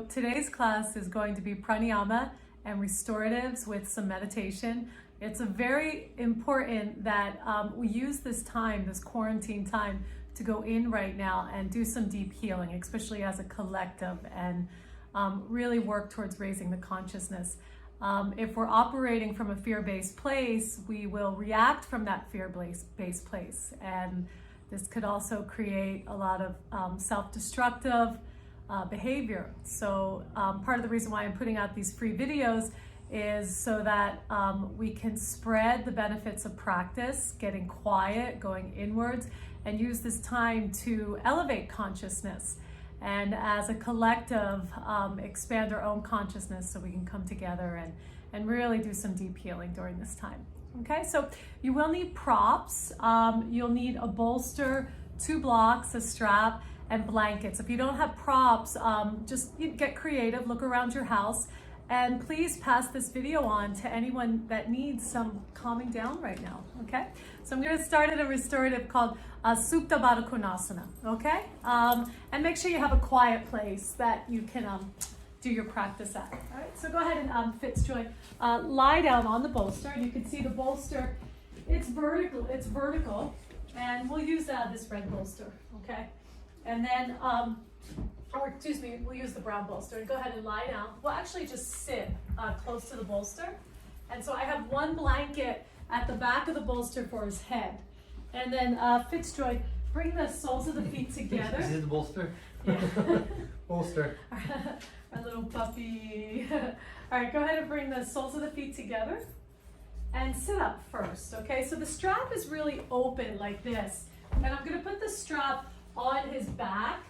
Today's class is going to be Pranayama and Restoratives with some meditation. It's very important that we use this time, this quarantine time, to go in right now and do some deep healing, especially as a collective, and really work towards raising the consciousness. If we're operating from a fear-based place, we will react from that fear-based place. And this could also create a lot of self-destructive behavior. So part of the reason why I'm putting out these free videos is so that we can spread the benefits of practice, getting quiet, going inwards, and use this time to elevate consciousness. And as a collective, expand our own consciousness so we can come together and really do some deep healing during this time. Okay, so you will need props. You'll need a bolster, 2 blocks, a strap, and blankets. If you don't have props, just get creative, look around your house, and please pass this video on to anyone that needs some calming down right now, okay? So I'm gonna start at a restorative called Supta Baddha Konasana, okay? And make sure you have a quiet place that you can do your practice at, all right? So go ahead and Fitzjoy, lie down on the bolster, and you can see the bolster, it's vertical, and we'll use this red bolster, okay? And then, we'll use the brown bolster. And go ahead and lie down. We'll actually just sit close to the bolster. And so I have one blanket at the back of the bolster for his head. And then Fitzjoy, bring the soles of the feet together. Is it the bolster? Yeah. Bolster. Our little puppy. All right, go ahead and bring the soles of the feet together. And sit up first, okay? So the strap is really open like this. And I'm gonna put the strap on his back,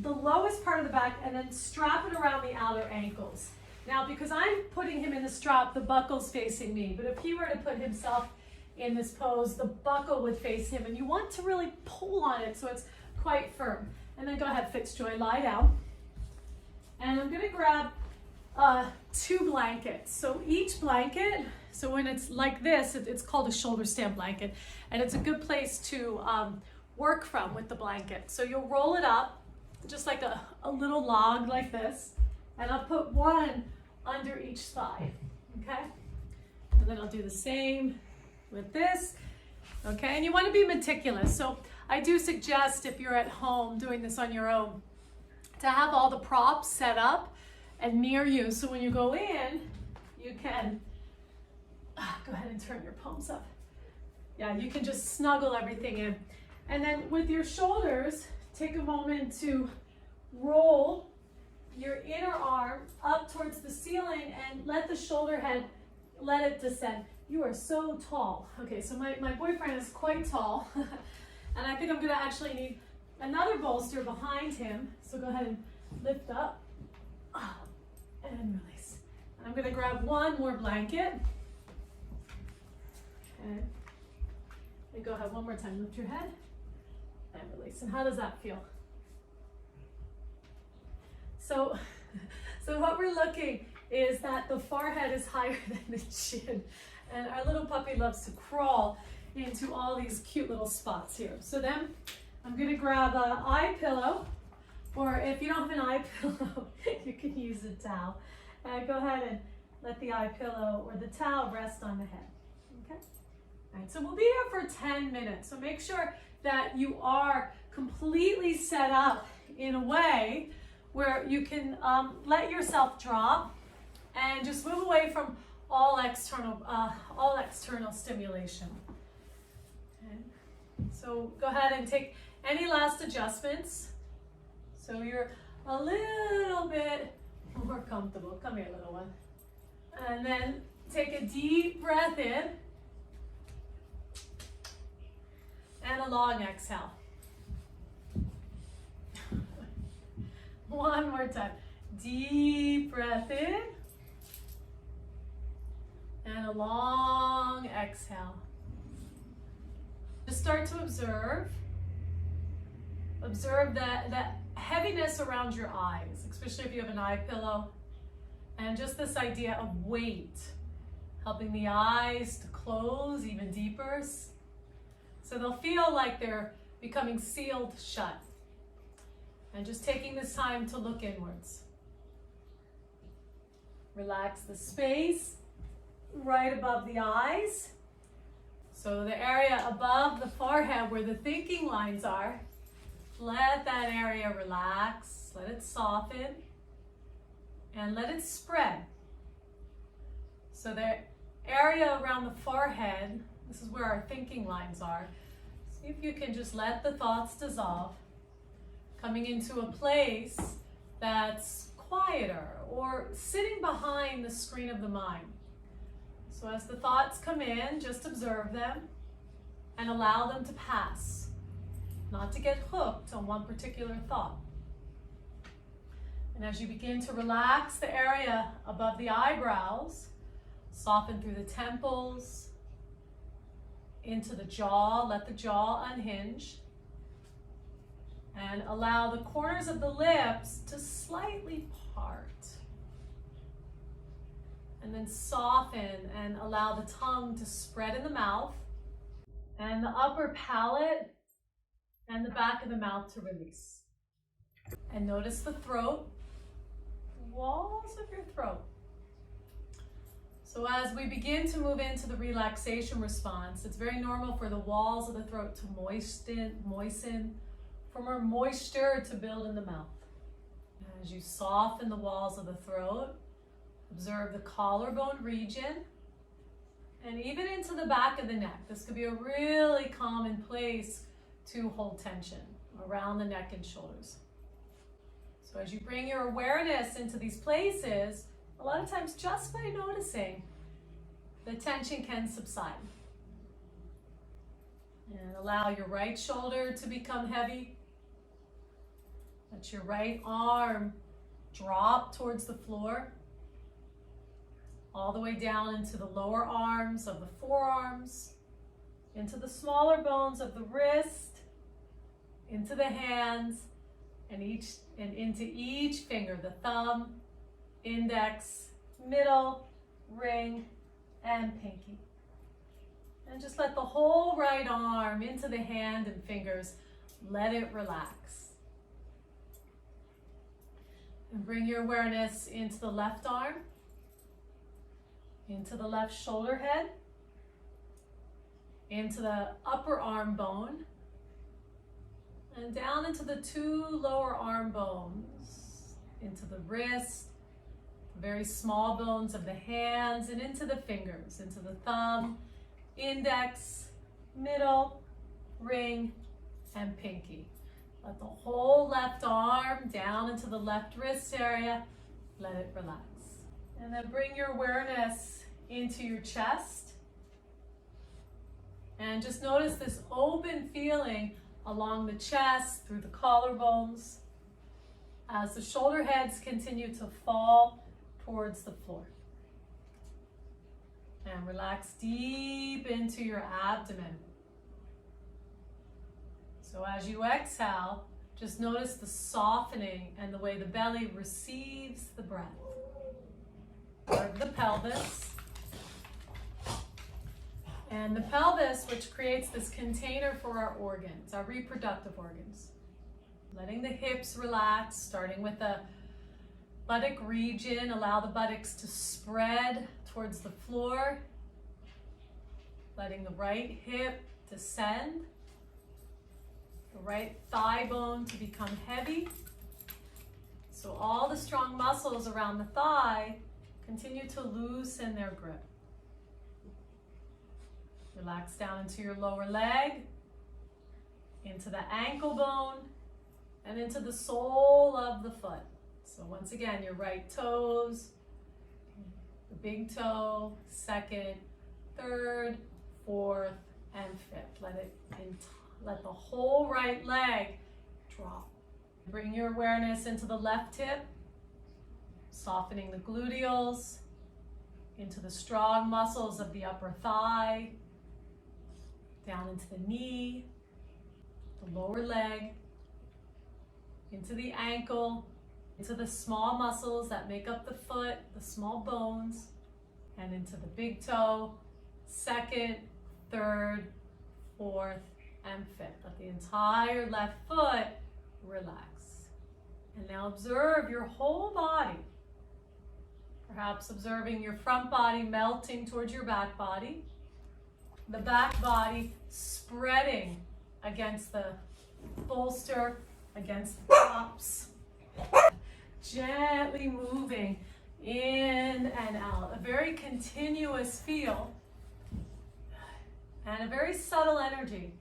the lowest part of the back, and then strap it around the outer ankles. Now, because I'm putting him in the strap, the buckle's facing me, but if he were to put himself in this pose, the buckle would face him, and you want to really pull on it so it's quite firm. And then go ahead, Fitzjoy, lie down. And I'm gonna grab 2 blankets. So each blanket, so when it's like this, it's called a shoulder stand blanket, and it's a good place to work from with the blanket. So you'll roll it up just like a little log like this, and I'll put one under each thigh, okay? And then I'll do the same with this, okay? And you want to be meticulous. So I do suggest, if you're at home doing this on your own, to have all the props set up and near you, so when you go in, you can go ahead and turn your palms up. Yeah, you can just snuggle everything in. And then with your shoulders, take a moment to roll your inner arm up towards the ceiling and let the shoulder head, let it descend. You are so tall. Okay, so my boyfriend is quite tall. And I think I'm gonna actually need another bolster behind him. So go ahead and lift up and release. And I'm gonna grab one more blanket. Okay. And go ahead one more time, lift your head. And release. And how does that feel? So what we're looking is that the forehead is higher than the chin, and our little puppy loves to crawl into all these cute little spots here. So then I'm going to grab an eye pillow, or if you don't have an eye pillow, you can use a towel. Go ahead and let the eye pillow or the towel rest on the head. Okay. All right. So we'll be here for 10 minutes. So make sure that you are completely set up in a way where you can let yourself drop and just move away from all external stimulation. Okay. So go ahead and take any last adjustments so you're a little bit more comfortable. Come here, little one. And then take a deep breath in and a long exhale. One more time. Deep breath in and a long exhale. Just start to observe. Observe that heaviness around your eyes, especially if you have an eye pillow. And just this idea of weight, helping the eyes to close even deeper. So they'll feel like they're becoming sealed shut. And just taking this time to look inwards. Relax the space right above the eyes. So the area above the forehead where the thinking lines are, let that area relax, let it soften, and let it spread. So the area around the forehead, this is where our thinking lines are. See if you can just let the thoughts dissolve, coming into a place that's quieter or sitting behind the screen of the mind. So as the thoughts come in, just observe them and allow them to pass, not to get hooked on one particular thought. And as you begin to relax the area above the eyebrows, soften through the temples, into the jaw, let the jaw unhinge, and allow the corners of the lips to slightly part. And then soften and allow the tongue to spread in the mouth and the upper palate and the back of the mouth to release. And notice the throat, the walls of your throat. So as we begin to move into the relaxation response, it's very normal for the walls of the throat to moisten, for more moisture to build in the mouth. As you soften the walls of the throat, observe the collarbone region and even into the back of the neck. This could be a really common place to hold tension around the neck and shoulders. So as you bring your awareness into these places, a lot of times just by noticing, the tension can subside. And allow your right shoulder to become heavy. Let your right arm drop towards the floor, all the way down into the lower arms of the forearms, into the smaller bones of the wrist, into the hands, and into each finger, the thumb, index, middle, ring, and pinky. And just let the whole right arm into the hand and fingers, let it relax. And bring your awareness into the left arm, into the left shoulder head, into the upper arm bone, and down into the two lower arm bones, into the wrist, the very small bones of the hands, and into the fingers, into the thumb, index, middle, ring, and pinky. Let the whole left arm down into the left wrist area, let it relax. And then bring your awareness into your chest. And just notice this open feeling along the chest, through the collarbones, as the shoulder heads continue to fall towards the floor. And relax deep into your abdomen. So as you exhale, just notice the softening and the way the belly receives the breath. Curve the pelvis. And the pelvis, which creates this container for our organs, our reproductive organs. Letting the hips relax, starting with the buttock region. Allow the buttocks to spread towards the floor. Letting the right hip descend. The right thigh bone to become heavy. So all the strong muscles around the thigh continue to loosen their grip. Relax down into your lower leg, into the ankle bone, and into the sole of the foot. So once again, your right toes, the big toe, second, third, fourth, and fifth. Let the whole right leg drop. Bring your awareness into the left hip, softening the gluteals, into the strong muscles of the upper thigh, down into the knee, the lower leg, into the ankle, into the small muscles that make up the foot, the small bones, and into the big toe, second, third, fourth, and fifth. Let the entire left foot relax. And now observe your whole body Perhaps observing your front body melting towards your back body. The back body spreading against the bolster, against the props. Gently moving in and out. A very continuous feel and a very subtle energy.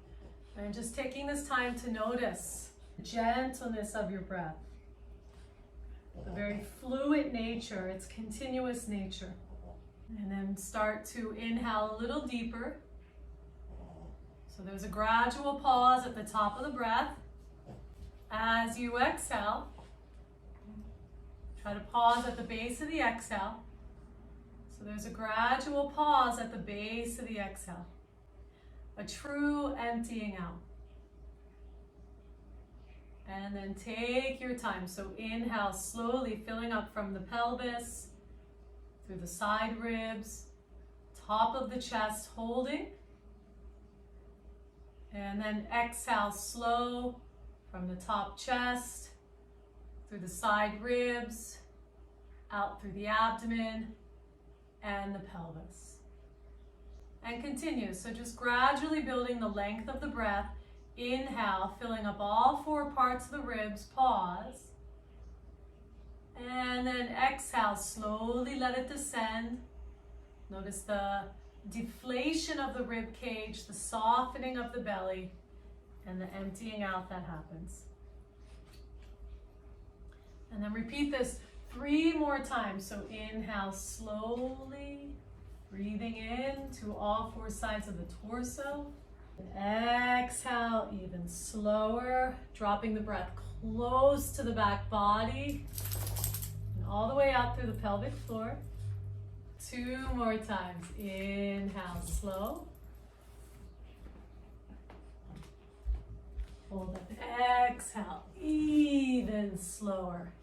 And just taking this time to notice the gentleness of your breath. The very fluid nature, its continuous nature. And then start to inhale a little deeper. So there's a gradual pause at the top of the breath. As you exhale, try to pause at the base of the exhale. So there's a gradual pause at the base of the exhale. A true emptying out. And then take your time. So inhale slowly, filling up from the pelvis, through the side ribs, top of the chest, holding. And then exhale slow from the top chest, through the side ribs, out through the abdomen and the pelvis. And continue. So just gradually building the length of the breath. Inhale, filling up all four parts of the ribs, pause. And then exhale, slowly let it descend. Notice the deflation of the rib cage, the softening of the belly, and the emptying out that happens. And then repeat this 3 more times. So inhale slowly, breathing in to all 4 sides of the torso. Exhale even slower, dropping the breath close to the back body and all the way out through the pelvic floor. 2 more times. Inhale slow. Hold up. Exhale even slower.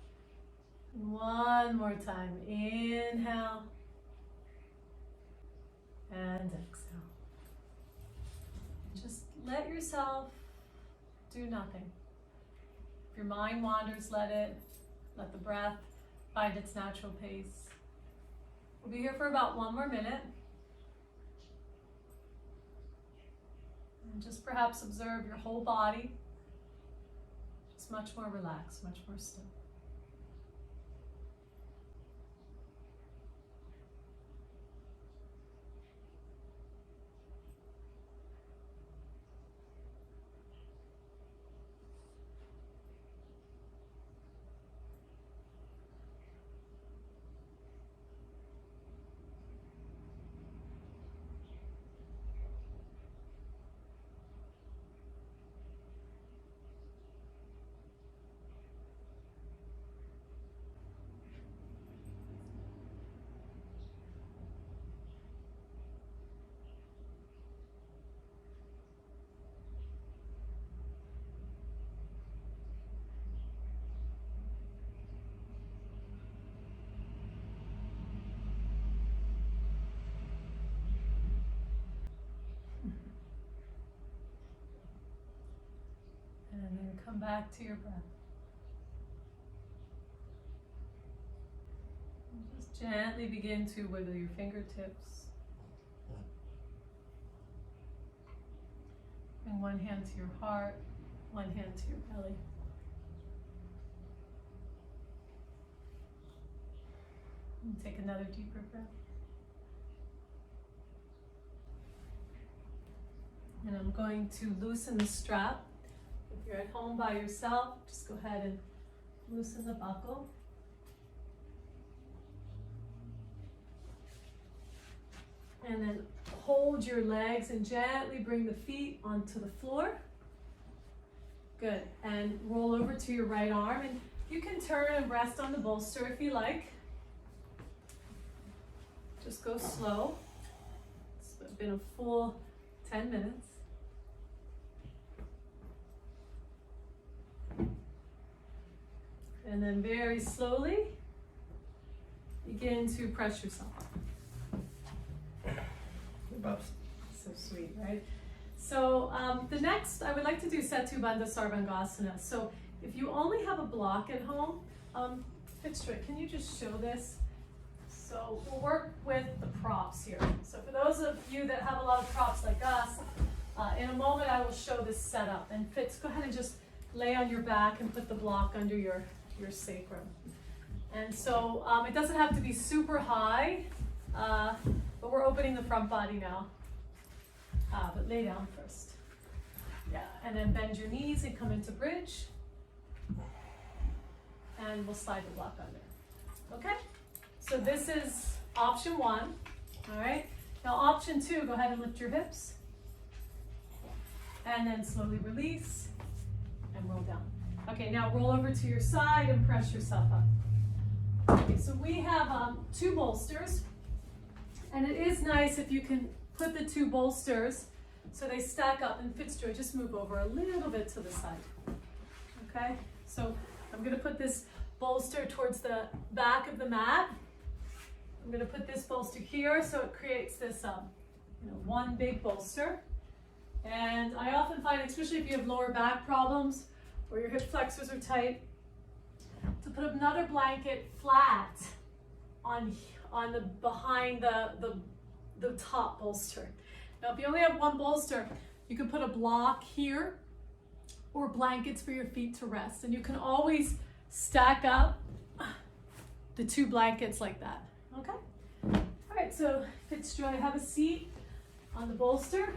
1 more time. Inhale and exhale. Just let yourself do nothing. If your mind wanders, let it. Let the breath find its natural pace. We'll be here for about 1 more minute. And just perhaps observe your whole body. Just much more relaxed, much more still. And then come back to your breath. And just gently begin to wiggle your fingertips. Bring one hand to your heart, one hand to your belly. And take another deeper breath. And I'm going to loosen the strap. If you're at home by yourself, just go ahead and loosen the buckle. And then hold your legs and gently bring the feet onto the floor. Good. And roll over to your right arm. And you can turn and rest on the bolster if you like. Just go slow. It's been a full 10 minutes. And then very slowly, begin to press yourself. So sweet, right? So the next, I would like to do Setu Bandha Sarvangasana. So if you only have a block at home, Fitzroy, can you just show this? So we'll work with the props here. So for those of you that have a lot of props like us, in a moment I will show this setup. And Fitz, go ahead and just lay on your back and put the block under your sacrum. And so it doesn't have to be super high, but we're opening the front body now. But lay down first. Yeah, and then bend your knees and come into bridge. And we'll slide the block under. Okay? So this is option 1. All right? Now option 2, go ahead and lift your hips. And then slowly release and roll down. Okay, now roll over to your side and press yourself up. Okay, so we have 2 bolsters. And it is nice if you can put the 2 bolsters so they stack up. And Fitzjoy, just move over a little bit to the side. Okay? So I'm going to put this bolster towards the back of the mat. I'm going to put this bolster here so it creates this one big bolster. And I often find, especially if you have lower back problems or your hip flexors are tight, to put another blanket flat on the behind the top bolster. Now if you only have 1 bolster, you can put a block here or blankets for your feet to rest. And you can always stack up the 2 blankets like that. Okay? All right, so Fitzjoy, have a seat on the bolster.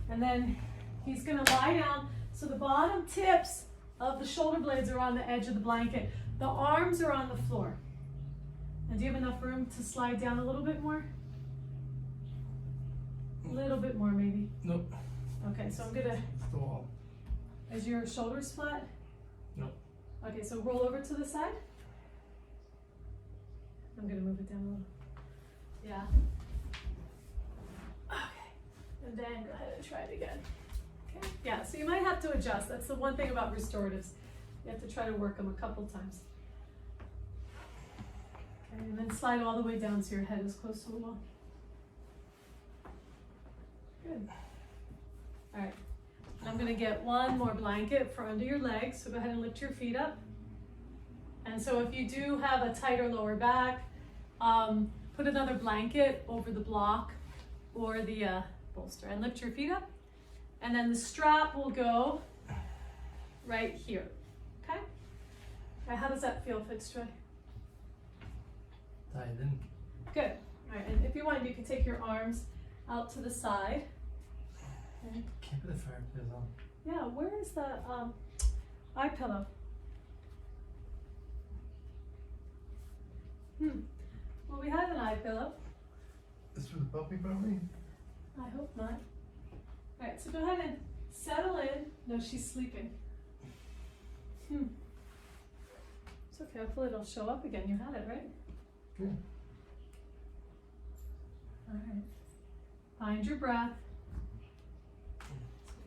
And then he's gonna lie down. So the bottom tips of the shoulder blades are on the edge of the blanket. The arms are on the floor. And do you have enough room to slide down a little bit more? A little bit more maybe? Nope. Okay, so I'm gonna... It's the wall. Is your shoulders flat? Nope. Okay, so roll over to the side. I'm gonna move it down a little. Yeah. Okay, and then go ahead and try it again. Okay, yeah, so you might have to adjust. That's the one thing about restoratives. You have to try to work them a couple times. Okay, and then slide all the way down so your head is close to the wall. Good. All right. I'm going to get 1 more blanket for under your legs. So go ahead and lift your feet up. And so if you do have a tighter lower back, put another blanket over the block or the bolster and lift your feet up. And then the strap will go right here. Okay? All right, how does that feel, Fitzjoy? Tied in. Good. All right, and if you want, you can take your arms out to the side. Okay. Can't put the fireplace on. Yeah, where is the eye pillow? Well, we have an eye pillow. This for the puppy, probably? I hope not. All right, so go ahead and settle in. No, she's sleeping. It's okay, hopefully it'll show up again. You had it, right? Good. All right. Find your breath.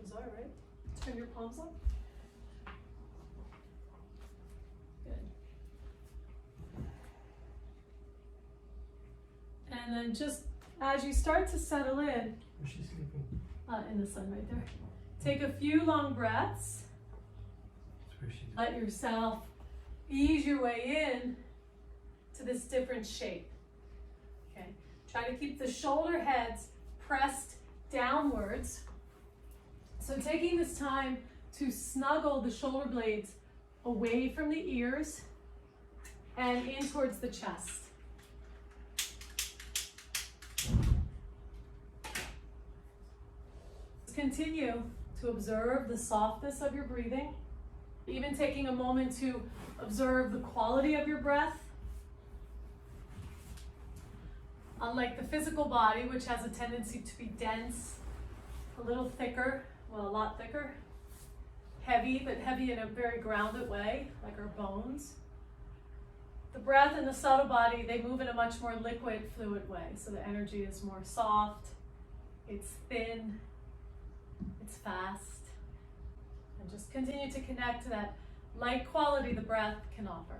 It's all right. Turn your palms up. Good. And then just as you start to settle in, Where's she sleeping? in the sun right there, take a few long breaths. That's where she. Let yourself ease your way in to this different shape. Okay. Try to keep the shoulder heads pressed downwards. So taking this time to snuggle the shoulder blades away from the ears and in towards the chest. Continue to observe the softness of your breathing, even taking a moment to observe the quality of your breath. Unlike the physical body, which has a tendency to be dense, a little thicker, well, a lot thicker, heavy, but heavy in a very grounded way, like our bones. The breath and the subtle body, they move in a much more liquid, fluid way. So the energy is more soft, it's thin, it's fast. And just continue to connect to that light quality the breath can offer.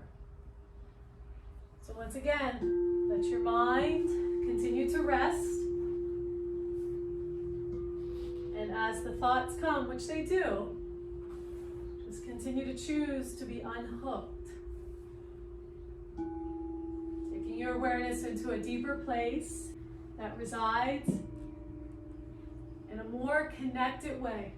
So once again, let your mind continue to rest. And as the thoughts come, which they do, just continue to choose to be unhooked. Taking your awareness into a deeper place that resides in a more connected way.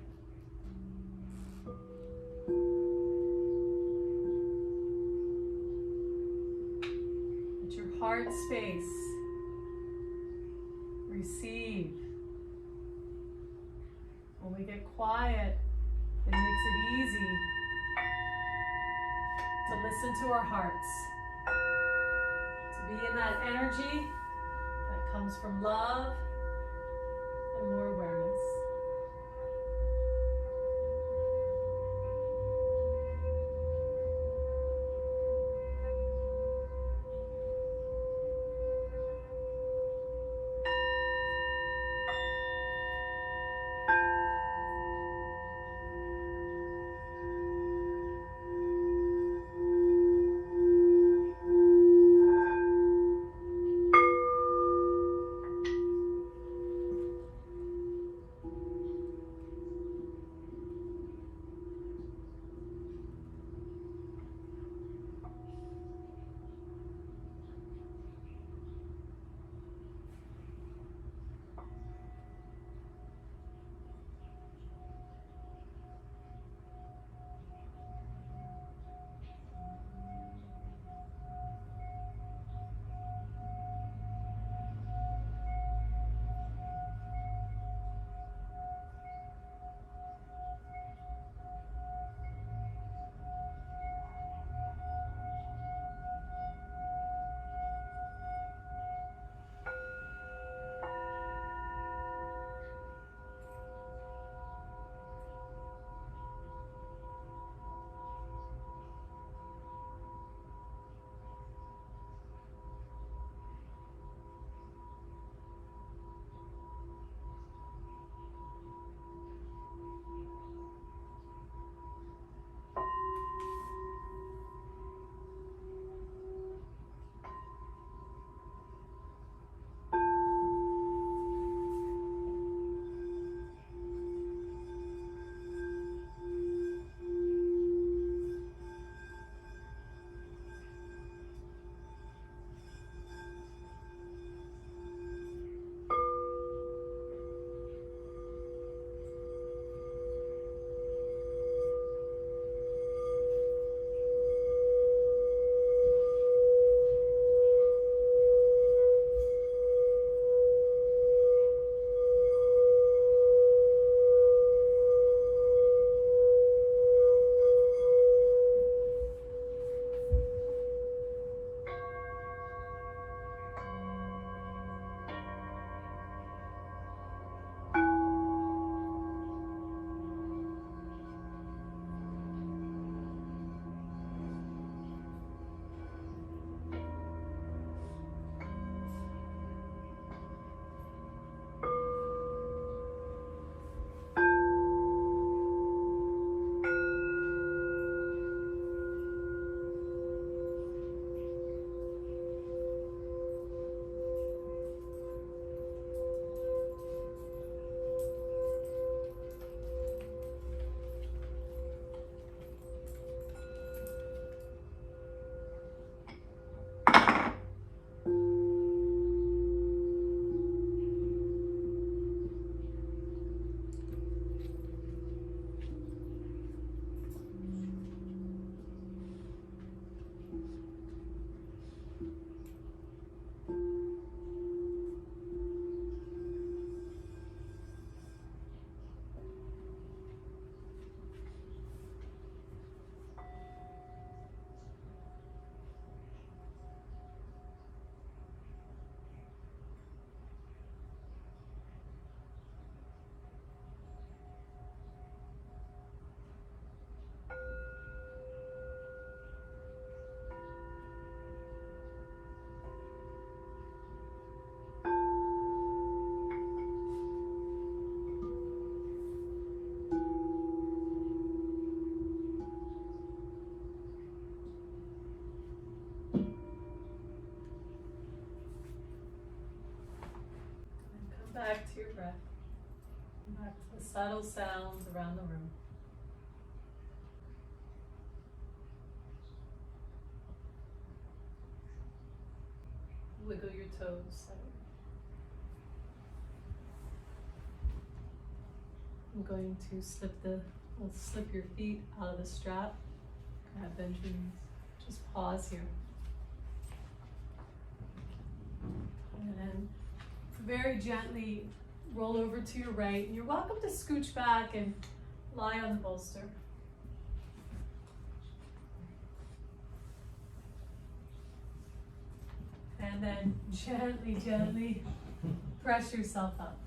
Let your heart space receive. When we get quiet, it makes it easy to listen to our hearts, to be in that energy that comes from love and more awareness. Back to your breath. Back to the subtle sounds around the room. wiggle your toes. I'm going to slip your feet out of the strap. Grab bend your knees. Just pause here. And then very gently roll over to your right. And you're welcome to scooch back and lie on the bolster. And then gently, gently press yourself up.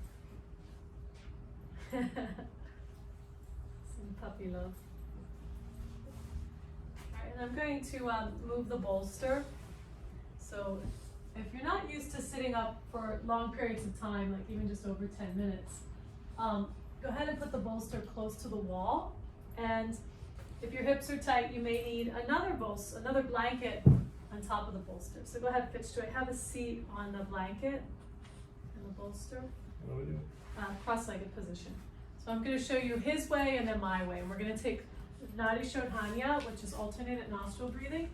Some puppy love. All right, and I'm going to move the bolster. So if you're not used to sitting up for long periods of time, like even just over 10 minutes, go ahead and put the bolster close to the wall. And if your hips are tight, you may need another blanket on top of the bolster. So go ahead, pitch straight. Have a seat on the blanket and the bolster. What do we do? Cross-legged position. So I'm going to show you his way and then my way. And we're going to take Joan Hyman, which is alternated nostril breathing.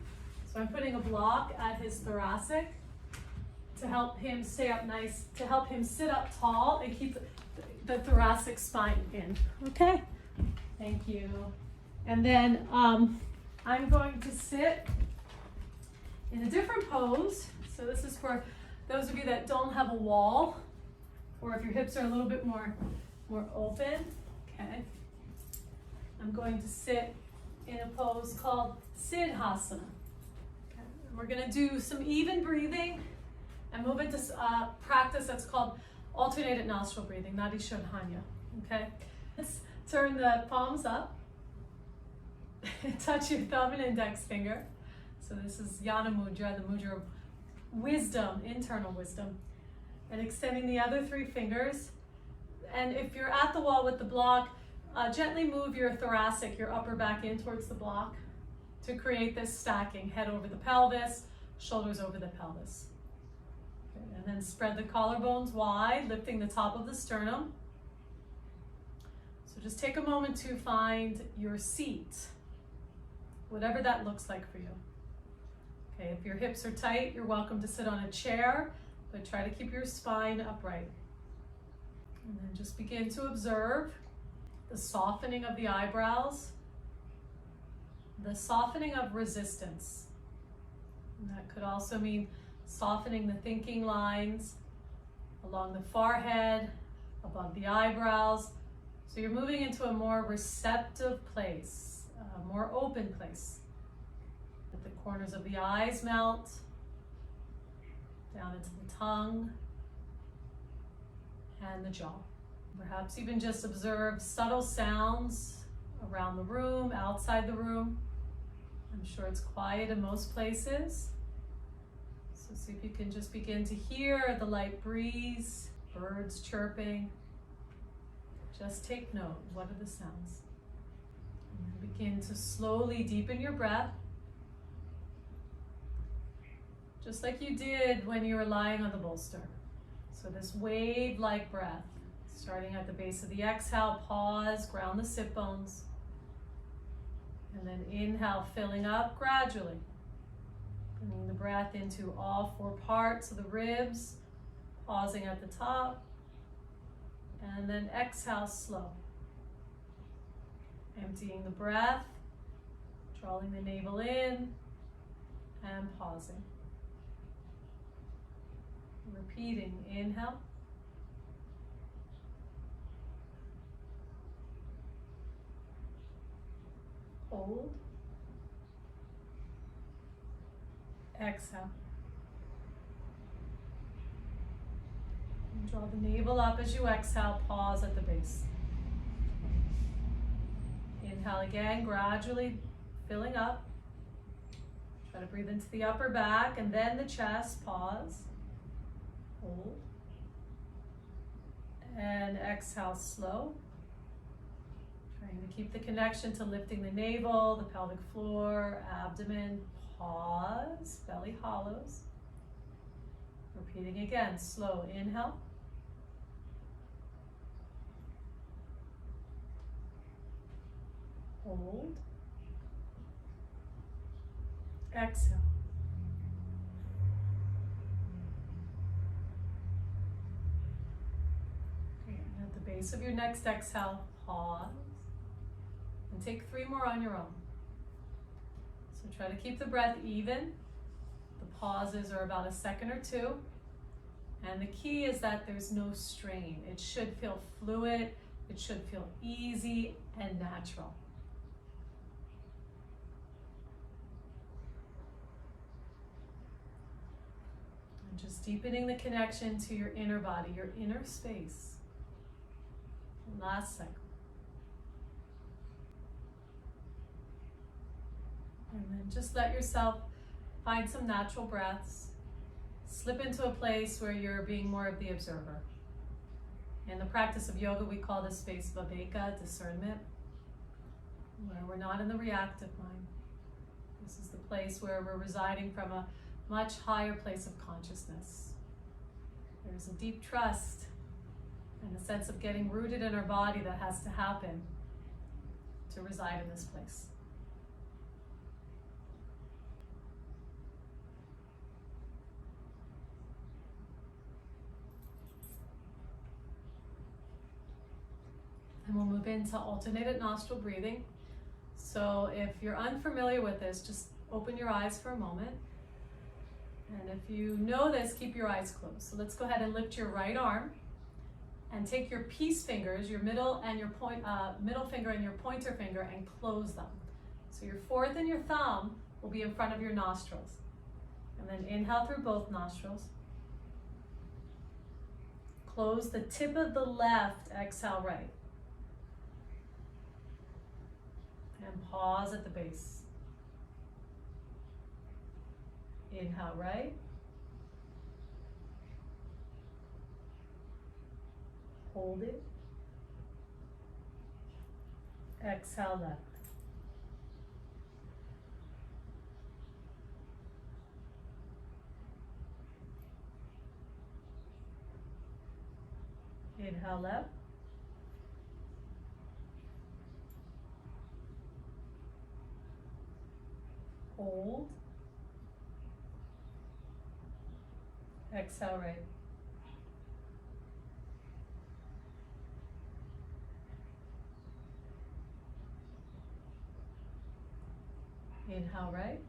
So I'm putting a block at his thoracic to help him stay up nice, to help him sit up tall and keep the thoracic spine in. Okay? Thank you. And then I'm going to sit in a different pose. So this is for those of you that don't have a wall, or if your hips are a little bit more open. Okay. I'm going to sit in a pose called Siddhasana. Okay. And we're going to do some even breathing and move into practice that's called alternated nostril breathing, Nadi Shodhanya. Okay. Let's turn the palms up. Touch your thumb and index finger. So this is Yana Mudra, the mudra of wisdom, internal wisdom. And extending the other three fingers. And if you're at the wall with the block, gently move your thoracic, your upper back in towards the block to create this stacking. Head over the pelvis, shoulders over the pelvis. Okay, and then spread the collarbones wide, lifting the top of the sternum. So just take a moment to find your seat, whatever that looks like for you. Okay, if your hips are tight, you're welcome to sit on a chair, but try to keep your spine upright. And then just begin to observe the softening of the eyebrows, the softening of resistance. And that could also mean softening the thinking lines along the forehead, above the eyebrows. So you're moving into a more receptive place, a more open place. Let the corners of the eyes melt down into the tongue and the jaw. Perhaps even just observe subtle sounds around the room, outside the room. I'm sure it's quiet in most places. So see if you can just begin to hear the light breeze, birds chirping. Just take note. What are the sounds? And then begin to slowly deepen your breath. Just like you did when you were lying on the bolster. So this wave-like breath, starting at the base of the exhale, pause, ground the sit bones. And then inhale, filling up gradually. Bringing the breath into all four parts of the ribs, pausing at the top. And then exhale slow. Emptying the breath, drawing the navel in, and pausing. Repeating, inhale. Hold. Exhale. And draw the navel up as you exhale, pause at the base. Inhale again, gradually filling up. Try to breathe into the upper back and then the chest, pause. Hold. And exhale slow. Trying to keep the connection to lifting the navel, the pelvic floor, abdomen. Pause, belly hollows. Repeating again, slow inhale. Hold. Exhale. base of your next exhale, pause, and take 3 more on your own. So try to keep the breath even. The pauses are about a second or 2. And the key is that there's no strain. It should feel fluid, it should feel easy and natural. And just deepening the connection to your inner body, your inner space. Last cycle. And then just let yourself find some natural breaths. Slip into a place where you're being more of the observer. In the practice of yoga, we call this space viveka, discernment, where we're not in the reactive mind. This is the place where we're residing from a much higher place of consciousness. There's a deep trust and a sense of getting rooted in our body that has to happen to reside in this place. And we'll move into alternated nostril breathing. So if you're unfamiliar with this, just open your eyes for a moment. And if you know this, keep your eyes closed. So let's go ahead and lift your right arm and take your peace fingers, your middle finger and your pointer finger, and close them. So your fourth and your thumb will be in front of your nostrils. And then inhale through both nostrils. Close the tip of the left, exhale right. And pause at the base. Inhale right. Hold it. Exhale left. Inhale left. Hold. Exhale right. Inhale right.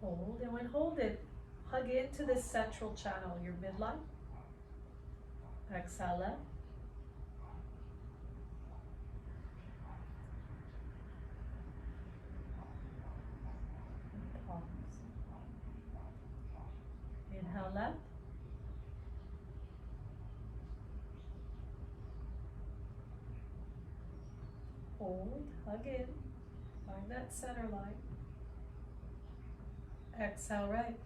Hold, and when hold, hug into this central channel, your midline. Exhale left. Pause. Inhale left. Hold, hug in, find that center line. Exhale right.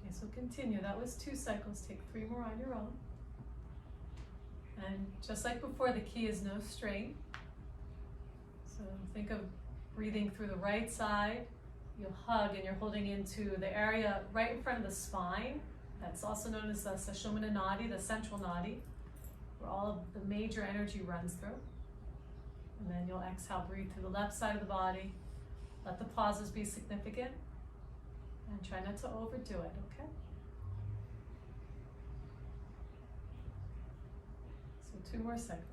Okay, so continue. That was 2 cycles. Take 3 more on your own. And just like before, the key is no strain. So think of breathing through the right side. You'll hug and you're holding into the area right in front of the spine. That's also known as the Sushumna Nadi, the central nadi, where all of the major energy runs through. And then you'll exhale, breathe through the left side of the body. Let the pauses be significant. And try not to overdo it, okay? So 2 more cycles.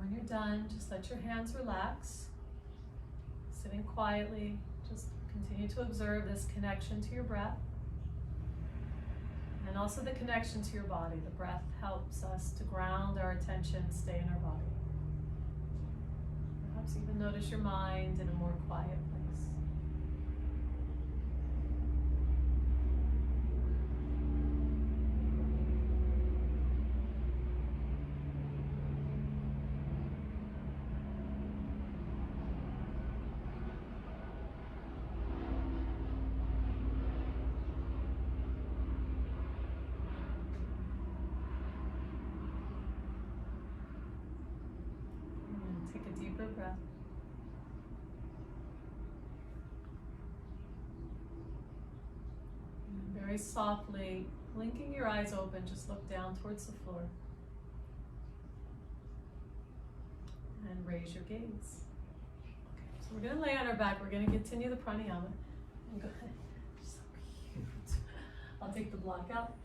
when you're done, just let your hands relax. Sitting quietly, just continue to observe this connection to your breath. And also the connection to your body. The breath helps us to ground our attention, stay in our body. Perhaps even notice your mind in a more quiet place. Take a deeper breath. And very softly, blinking your eyes open, just look down towards the floor. And raise your gaze. Okay, so we're going to lay on our back. We're going to continue the pranayama. And go ahead. So cute. I'll take the block out.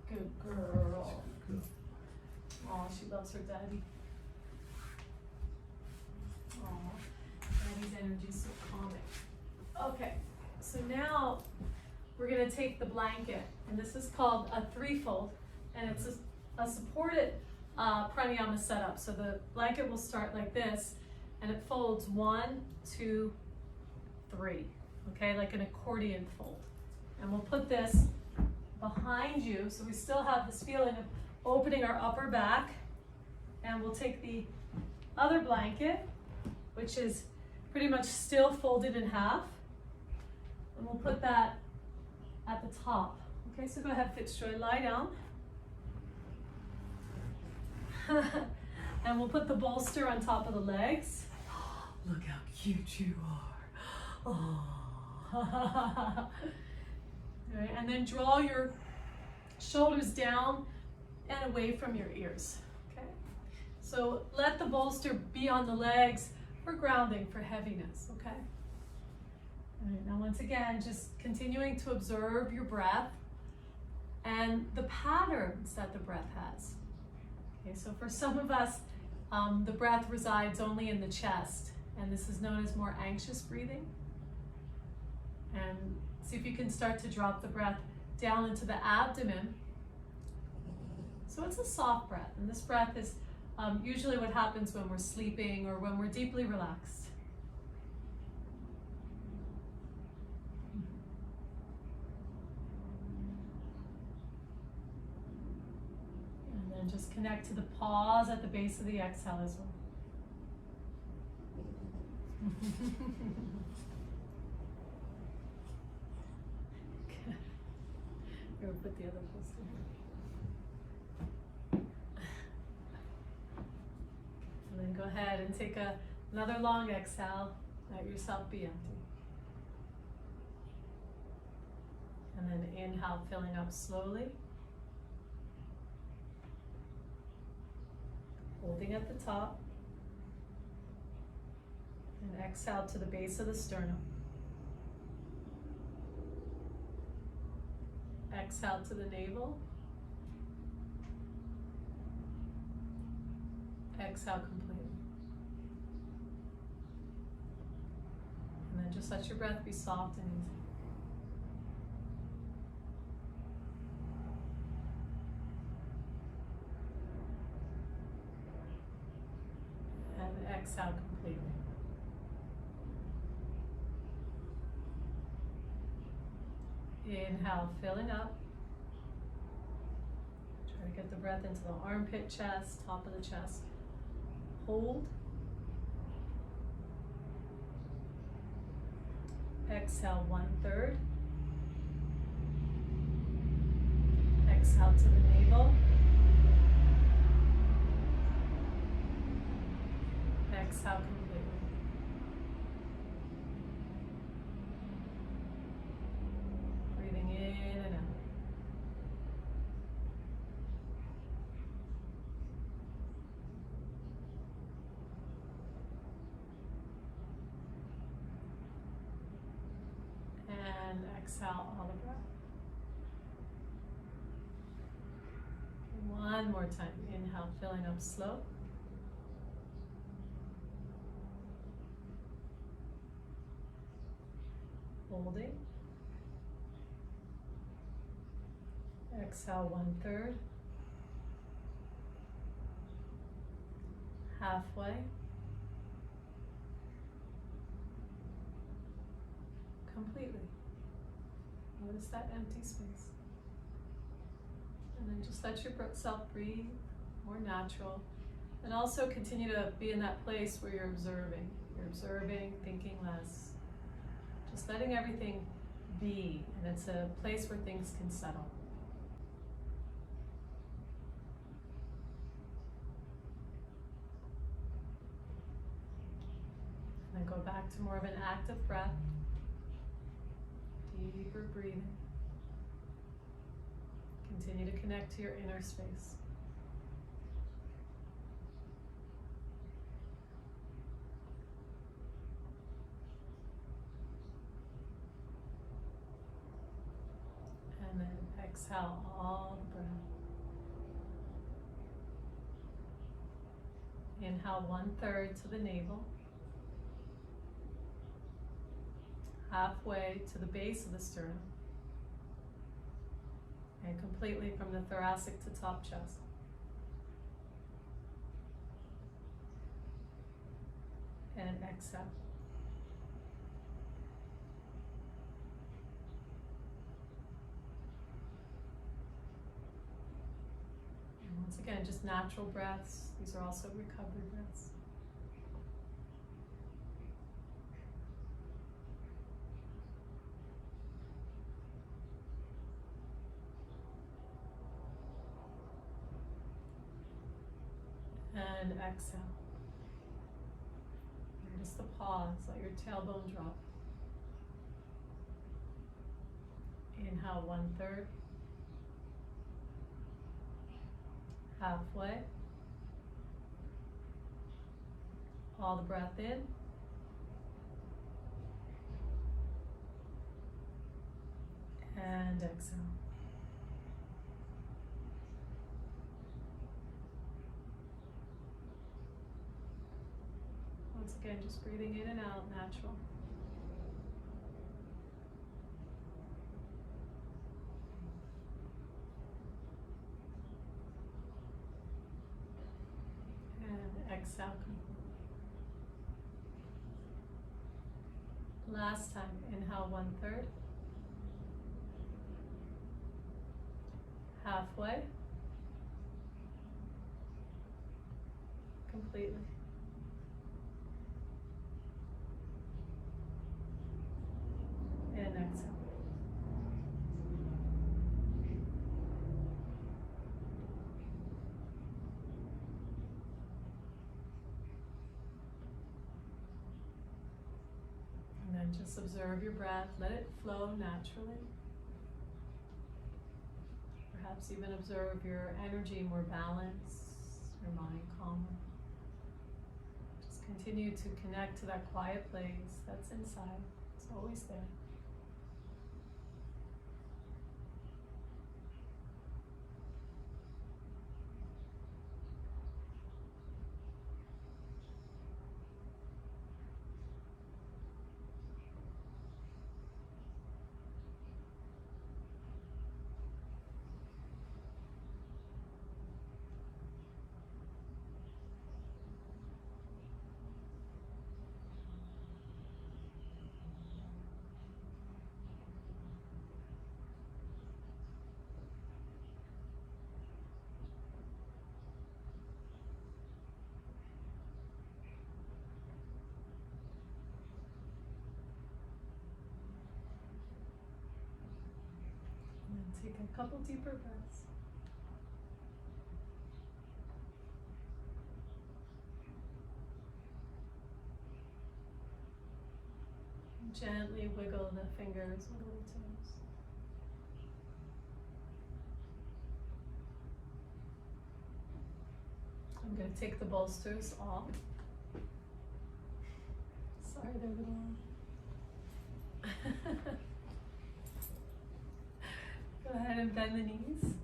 Good girl. Oh, she loves her daddy. Daddy's energy is so calming. Okay, so now we're going to take the blanket, and this is called a threefold, and it's a supported pranayama setup. So the blanket will start like this, and it folds 1, 2, 3, okay, like an accordion fold. And we'll put this behind you, so we still have this feeling of opening our upper back, and we'll take the other blanket, which is pretty much still folded in half. And we'll put that at the top. Okay, so go ahead, Fitzjoy, lie down. And we'll put the bolster on top of the legs. Look how cute you are. Oh. All right, and then draw your shoulders down and away from your ears. Okay, so let the bolster be on the legs for grounding, for heaviness, okay? All right, now once again, just continuing to observe your breath and the patterns that the breath has. Okay, so for some of us, the breath resides only in the chest, and this is known as more anxious breathing. And see if you can start to drop the breath down into the abdomen. So it's a soft breath, and this breath is usually what happens when we're sleeping or when we're deeply relaxed. And then just connect to the pause at the base of the exhale as well. Here, we'll put the other bolster here. And then go ahead and take another long exhale. Let yourself be empty. And then inhale, filling up slowly. Holding at the top. And exhale to the base of the sternum. Exhale to the navel. Exhale completely. And then just let your breath be soft and easy. And exhale completely. Inhale, filling up. Try to get the breath into the armpit, chest, top of the chest. Hold. Exhale, 1/3. Exhale to the navel. Exhale completely. Breathing in and out. And exhale all the breath. One more time. Inhale, filling up slow. holding. Exhale 1/3. Halfway. Completely. Notice that empty space. And then just let yourself breathe more natural. And also continue to be in that place where you're observing. You're observing, thinking less. Just letting everything be. And it's a place where things can settle. And then go back to more of an active breath. Deeper breathing. Continue to connect to your inner space. And then exhale all the breath. Inhale 1/3 to the navel. Halfway to the base of the sternum. And completely from the thoracic to top chest. And exhale. And once again, just natural breaths. These are also recovery breaths. And exhale. Notice the pause, let your tailbone drop. Inhale 1/3. Halfway. All the breath in. And exhale. Once again, just breathing in and out, natural. And exhale. Last time, inhale 1/3. Halfway. Completely. And exhale. And then just observe your breath. Let it flow naturally. Perhaps even observe your energy more balanced, your mind calmer. Just continue to connect to that quiet place that's inside. It's always there. And then take a couple deeper breaths. Gently wiggle the fingers, wiggle the toes. I'm going to take the bolsters off. Sorry, they're a little long. Go ahead and bend the knees.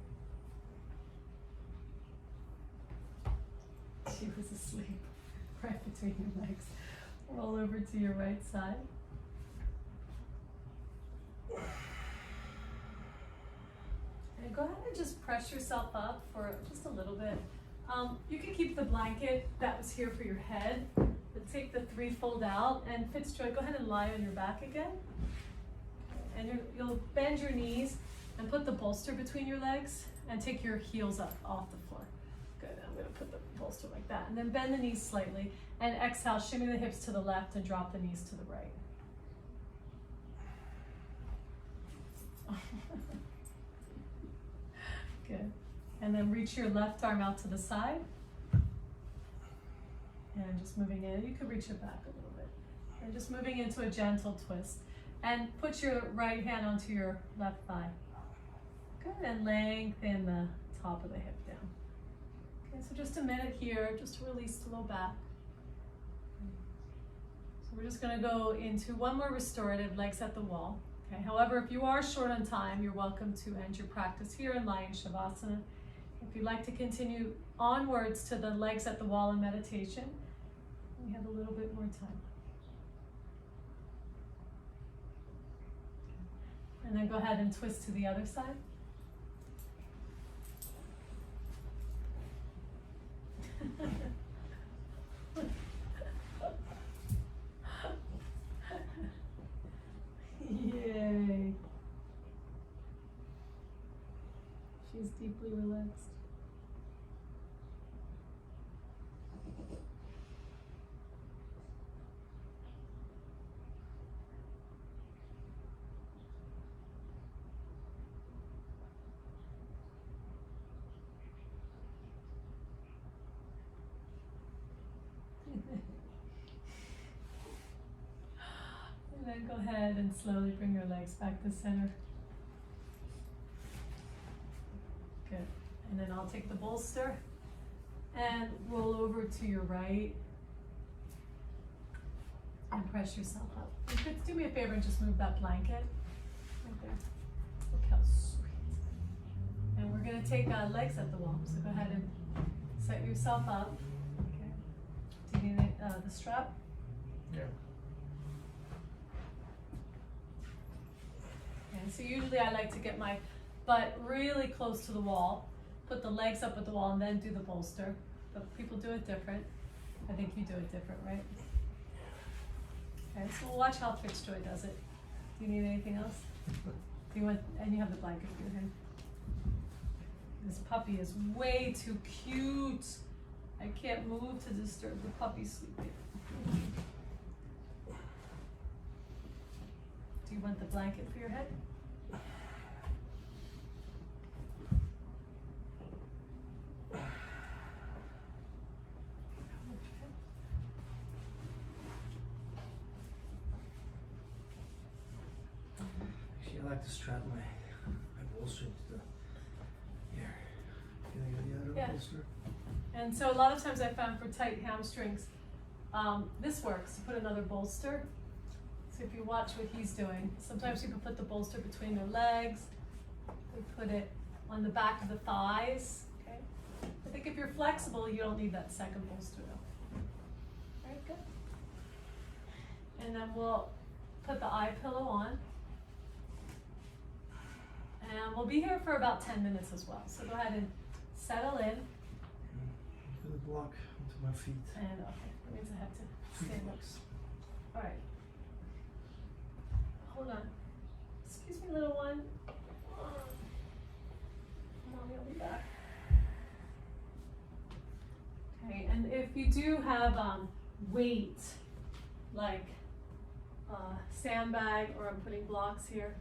She was asleep right between your legs. Roll over to your right side. and just press yourself up for just a little bit. You can keep the blanket that was here for your head, but take the threefold out, and Fitzjoy, go ahead and lie on your back again. And you'll bend your knees and put the bolster between your legs and take your heels up off the floor. Good, I'm gonna put the bolster like that. And then bend the knees slightly and exhale, shimmy the hips to the left and drop the knees to the right. Good. And then reach your left arm out to the side. And just moving in. You could reach it back a little bit. And just moving into a gentle twist. And put your right hand onto your left thigh. Good. And lengthen the top of the hip down. Okay, so just a minute here, just to release the low back. So we're just going to go into one more restorative, legs at the wall. Okay. However, if you are short on time, you're welcome to end your practice here and lie in Shavasana. If you'd like to continue onwards to the legs at the wall in meditation, we have a little bit more time. And then go ahead and twist to the other side. Yay. She's deeply relaxed. And then go ahead and slowly bring your legs back to center. Good. And then I'll take the bolster and roll over to your right and press yourself up. You could do me a favor and just move that blanket right there. Look how sweet. And we're going to take legs at the wall. So go ahead and set yourself up. Okay. Do you need the strap? Yeah. And so usually I like to get my butt really close to the wall, put the legs up at the wall, and then do the bolster. But people do it different. I think you do it different, right? Okay, so we'll watch how Fitzjoy does it. Do you need anything else? Do you want? And you have the blanket for him. This puppy is way too cute. I can't move to disturb the puppy sleeping. Do you want the blanket for your head? Actually, I like to strap my bolster into the here. Can I get the other Yeah. bolster? And so a lot of times I found for tight hamstrings, this works, to put another bolster. So if you watch what he's doing, sometimes people put the bolster between their legs, they put it on the back of the thighs, okay? I think if you're flexible, you don't need that second bolster though. Very good. And then we'll put the eye pillow on. And we'll be here for about 10 minutes as well. So go ahead and settle in. I'm gonna block onto my feet. And okay, that means I have to stand up. All right. Hold on. Excuse me, little one. Mommy, I'll be back. Okay, and if you do have weight, like sandbag, or I'm putting blocks here.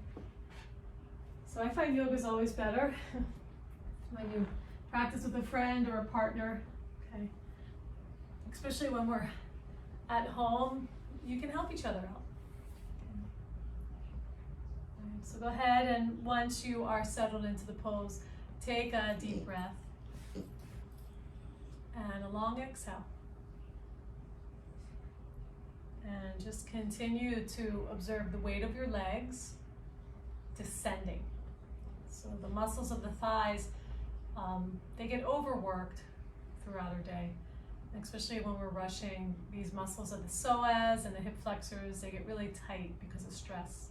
So I find yoga is always better when you practice with a friend or a partner, okay? Especially when we're at home, you can help each other out. Okay. So go ahead, and once you are settled into the pose, take a deep breath and a long exhale. And just continue to observe the weight of your legs descending. So the muscles of the thighs, they get overworked throughout our day, especially when we're rushing. These muscles of the psoas and the hip flexors, they get really tight because of stress.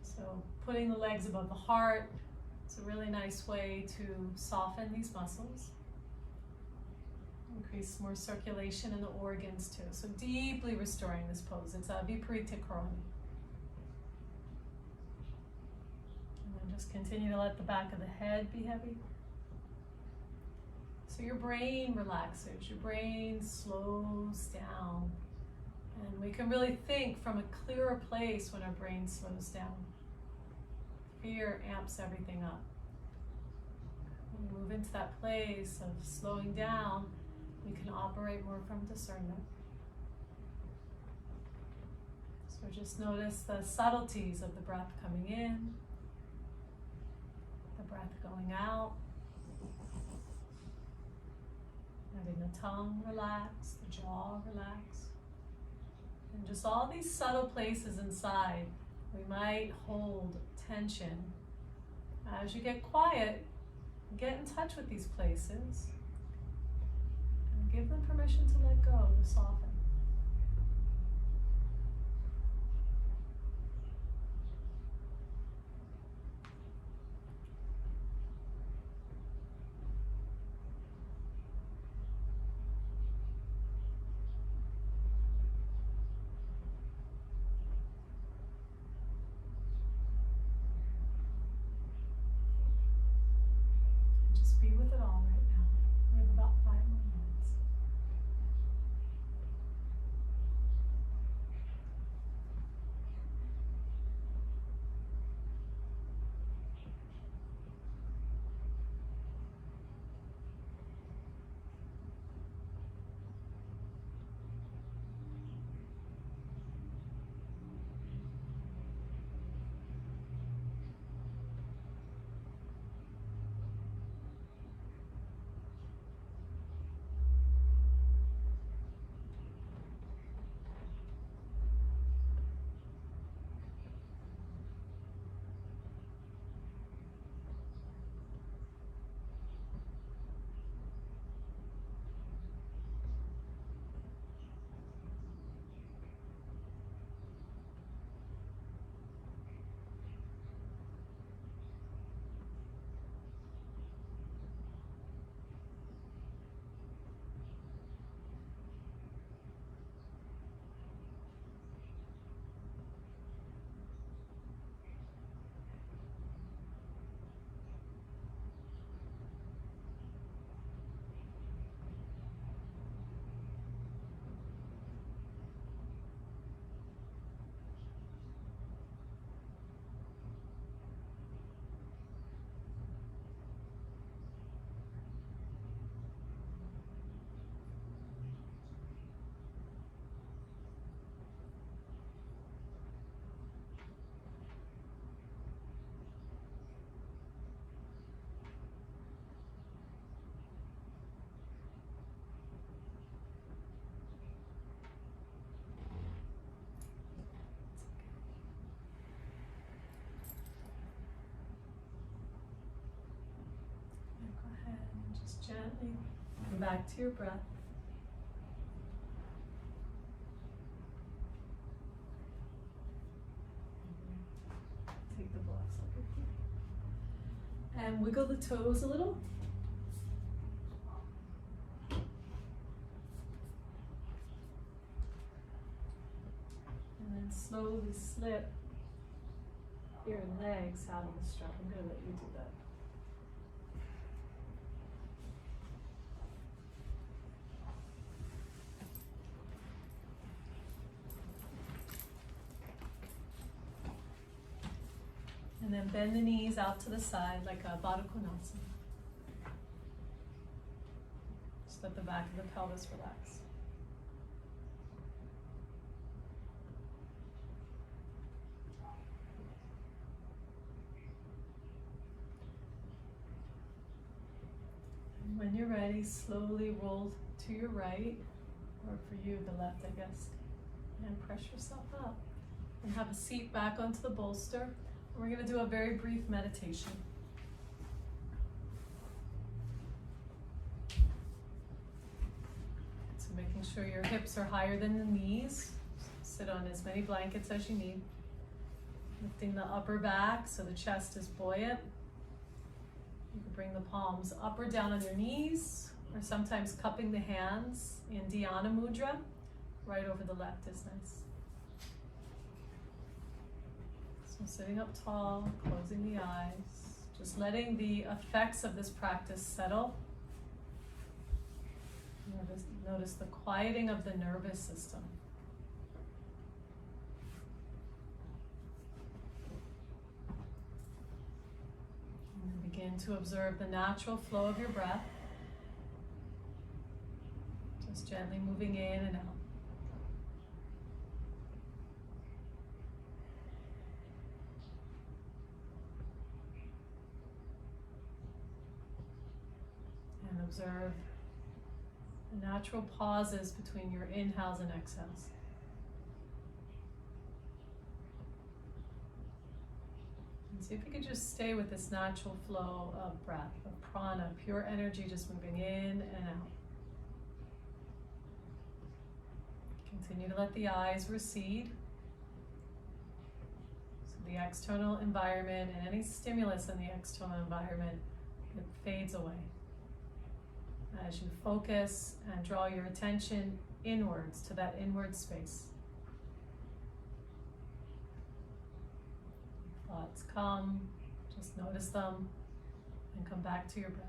So putting the legs above the heart, It's a really nice way to soften these muscles. Increase more circulation in the organs too. So deeply restoring this pose. It's a Viparita Karani. And then just continue to let the back of the head be heavy. So your brain relaxes, your brain slows down. And we can really think from a clearer place when our brain slows down. Fear amps everything up. When we move into that place of slowing down, we can operate more from discernment. So just notice the subtleties of the breath coming in, the breath going out, letting the tongue relax, the jaw relax, and just all these subtle places inside we might hold tension. As you get quiet, get in touch with these places. Give them permission to let go, to soften. Just be with it all right now. We have about 5 more minutes. Gently come back to your breath. Take the blocks off your feet. And wiggle the toes a little. And then slowly slip your legs out of the strap. I'm going to let you do that. And then bend the knees out to the side like a Baddha Konasana. Just let the back of the pelvis relax. And when you're ready, slowly roll to your right, or for you, the left, I guess, and press yourself up. And have a seat back onto the bolster. We're going to do a very brief meditation. So making sure your hips are higher than the knees. Sit on as many blankets as you need. Lifting the upper back so the chest is buoyant. You can bring the palms up or down on your knees, or sometimes cupping the hands in Dhyana Mudra. Right over the left is nice. So sitting up tall, closing the eyes, just letting the effects of this practice settle. Notice the quieting of the nervous system. And then begin to observe the natural flow of your breath. Just gently moving in and out. And observe the natural pauses between your inhales and exhales. And see if you could just stay with this natural flow of breath, of prana, pure energy just moving in and out. Continue to let the eyes recede. So the external environment and any stimulus in the external environment, it fades away. As you focus and draw your attention inwards to that inward space. Thoughts come, just notice them and come back to your breath.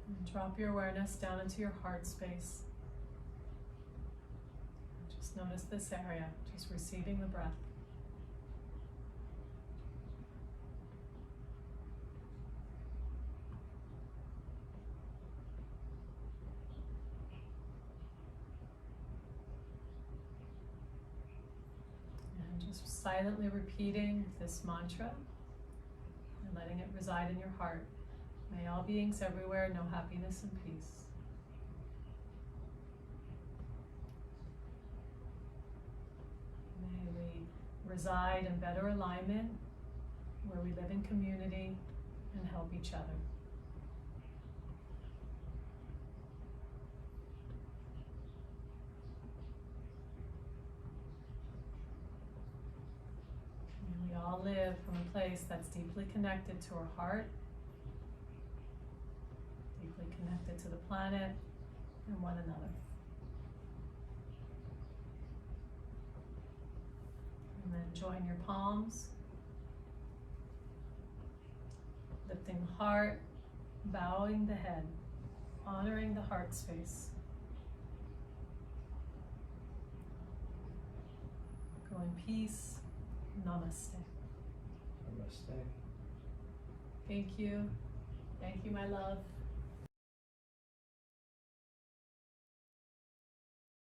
And drop your awareness down into your heart space. Just notice this area, just receiving the breath. And just silently repeating this mantra and letting it reside in your heart. May all beings everywhere know happiness and peace. May we reside in better alignment, where we live in community and help each other. May we all live from a place that's deeply connected to our heart, deeply connected to the planet and one another. And then join your palms, lifting the heart, bowing the head, honoring the heart space. Go in peace. Namaste. Namaste. Thank you. Thank you, my love.